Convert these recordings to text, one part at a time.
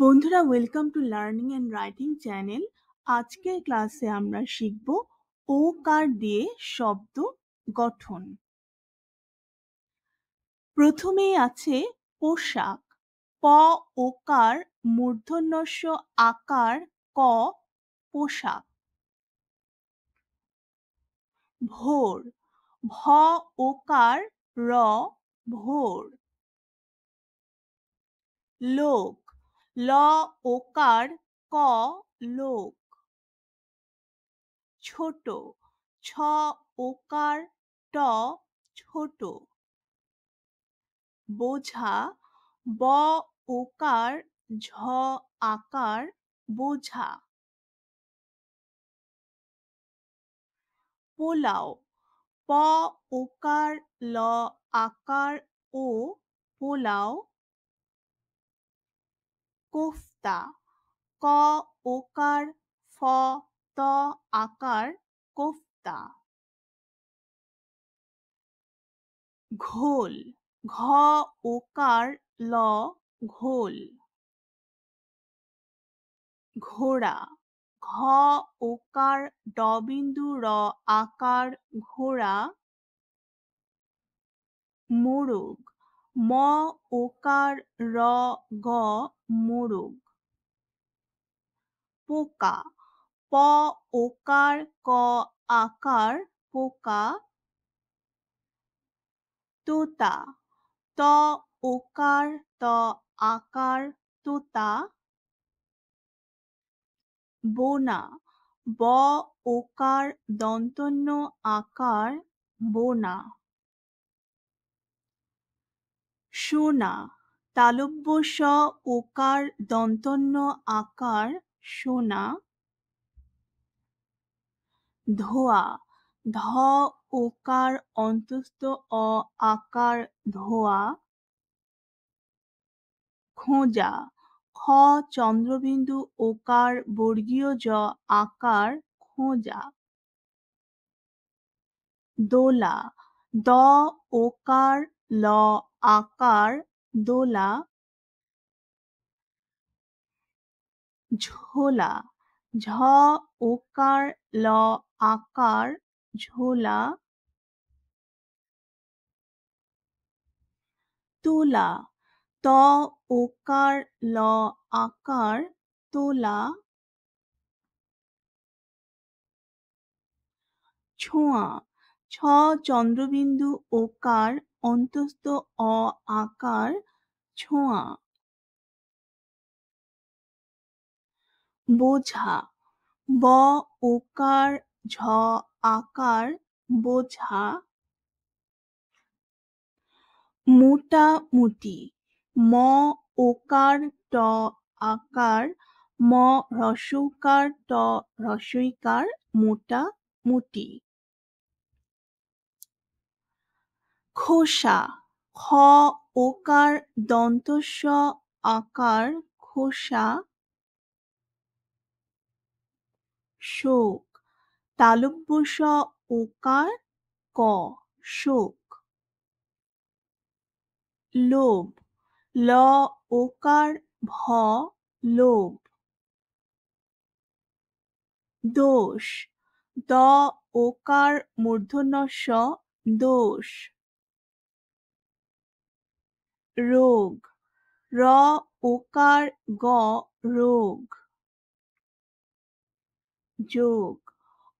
বন্ধুরা, welcome to learning and writing channel. আজকের ক্লাসে আমরা শিখব ওকার দিয়ে শব্দ গঠন। প্রথমেই আছে পোশাক। প ওকার মূর্ধন্যস্য আকার ক, পোশাক। ভোর। ভ ওকার র, ভোর। লোক। ল ওকার ক, লোক। ছোট। ছ ওকার ট, ছোট। বোঝা। ব ওকার ঝ আকার, বোঝা। পোলাও। প ওকার ল আকার ও, পোলাও। কোফতা। ক ওকার ফ ত আকার, কোফতা। ঘোল। ঘ ওকার ল, ঘোল। ঘোড়া। ঘ ওকার ড বিন্দু র আকার, ঘোড়া। মোরগ। ম ওকার র গ, মোরগ। পোকা। প ওকার ক আকার, পোকা। তোতা। ত ওকার ত আকার, তোতা। বোনা। ব ওকার দন্তন্য আকার, বোনা। সোনা। তালব্য স ওকার দন্তন্য আকার, সোনা। ধোয়া। ধ ওকার অন্তস্থ অ আকার, ধোয়া। খোঁজা। খ চন্দ্রবিন্দু ওকার বর্গীয় জ আকার, খোঁজা। দোলা। দ ওকার ল আকার, দোলা। ঝোলা। ঝ ওকার ল আকার, ঝোলা। তোলা। ত ওকার ল আকার, তোলা। ছোঁয়া। ছ চন্দ্রবিন্দু ওকার অন্তস্থ অ আকার, ছোঁয়া। বোঝা। ব ওকার ঝ আকার, বোঝা। মোটামুটি। ম ওকার ট আকার, ম হ্রস্বকার ট হ্রস্বইকার, মোটামুটি। খোসা। খ ওকার দন্তস্ব আকার, খোসা। শোক। তালব্য স ওকার ক, শোক। লোভ। ল ওকার ভ, লোভ। দোষ। দ ওকার মূর্ধন্যস্ব, দোষ। রোগ। র ওকার গ, রোগ। যোগ।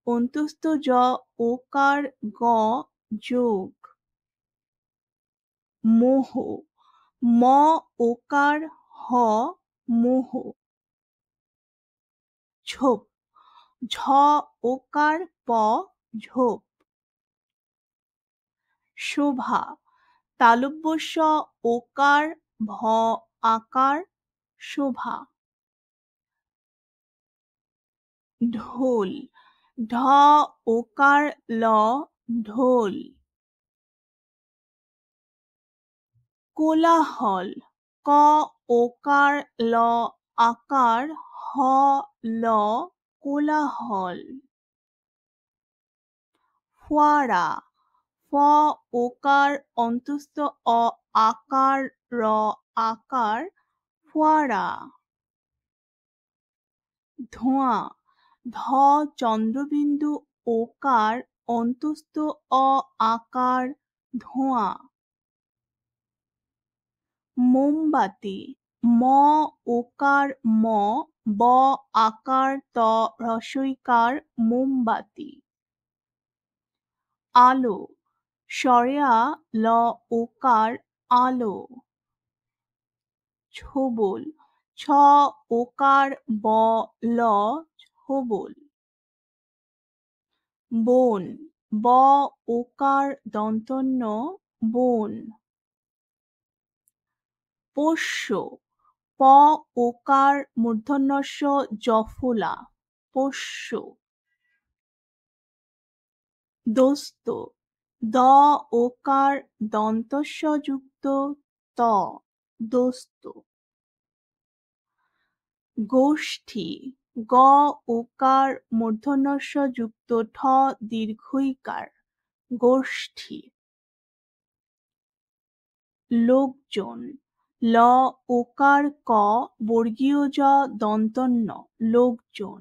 অন্তস্থ জ ওকার গ, যোগ। মোহ। ম ওকার হ, মোহ। ঝোপ। ঝ ওকার প, ঝোপ। শোভা। তালব্য স ওকার ভ আকার, শোভা। ঢোল। ঢ ওকার ল, ঢোল। কোলাহল। ক ওকার ল আকার, হ ল, কোলাহল। ফোয়ারা। ফ ওকার অন্তস্থ অ আকার র আকার, ফোয়ারা। ধোঁয়া, ধ চন্দ্রবিন্দু ওকার অন্তস্থ অ আকার ধোঁয়া। মোমবাতি, ম ওকার ম, ব আকার ত হ্রস্বইকার মোমবাতি। আলো, সরেয়া ল ওকার আলো। ছোবল, ছ ওকার ব ল ছোবল। বন, ব ওকার দন্তন্য বন। পোষ্য, প ওকার মূর্ধন্যস্য জফলা পোষ্য। দোস্ত, দ ওকার দন্তস্য যুক্ত ত দোস্ত। গোষ্ঠী, গ ওকার মূর্ধন্যস্য যুক্ত ঠ দীর্ঘইকার গোষ্ঠী। লোকজন, ল ওকার ক বর্গীয় জ দন্তন্য লোকজন।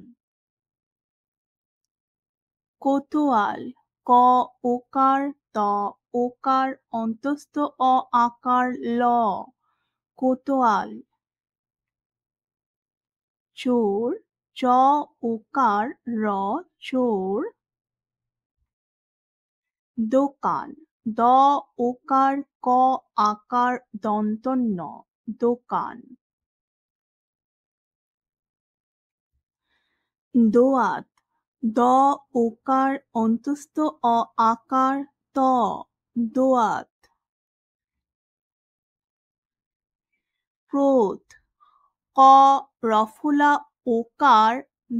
কোতোয়াল, ক ওকার ত ওকার অন্তস্থ অ আকার ল কোতোয়াল। চোর, চ ওকার র চোর। দোকান, দ ওকার ক আকার দন্তন্য দোকান। দোয়াত, দ ওকার অন্তস্থ অ আকার ত দোয়াত। ক্রোধ, ক রফলা ওকার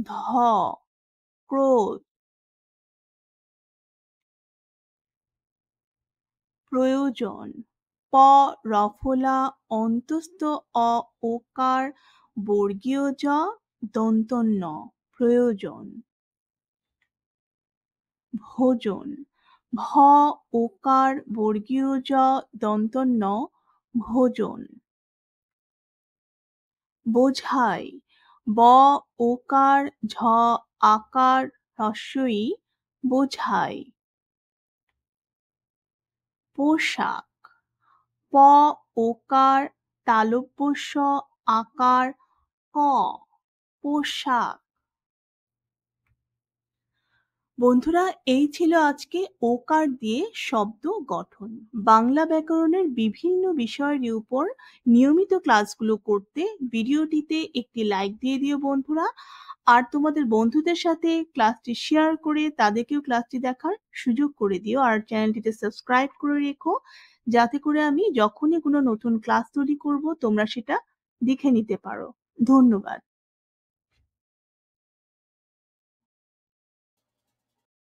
ধ ক্রোধ। প্রয়োজন, প রফলা অন্তস্থ অ ওকার বর্গীয় জ দন্তন্য প্রয়োজন। ভোজন, ভ ওকার বর্গীয় জ দন্তন্য ভোজন। বোঝাই, ব ওকার ঝ আকার হ্রস্বই বোঝাই। পোশাক, প ওকার তালব্য স আকার ক পোশাক। বন্ধুরা, এই ছিল আজকে ওকার দিয়ে শব্দ গঠন। বাংলা ব্যাকরণের বিভিন্ন বিষয়ের উপর নিয়মিত ক্লাসগুলো করতে ভিডিওটিতে একটি লাইক দিয়ে দিও বন্ধুরা। আর তোমাদের বন্ধুদের সাথে ক্লাসটি শেয়ার করে তাদেরকেও ক্লাসটি দেখার সুযোগ করে দিও। আর চ্যানেলটিতে সাবস্ক্রাইব করে রেখো, যাতে করে আমি যখনই কোনো নতুন ক্লাস তৈরি করব তোমরা সেটা দেখে নিতে পারো। ধন্যবাদ।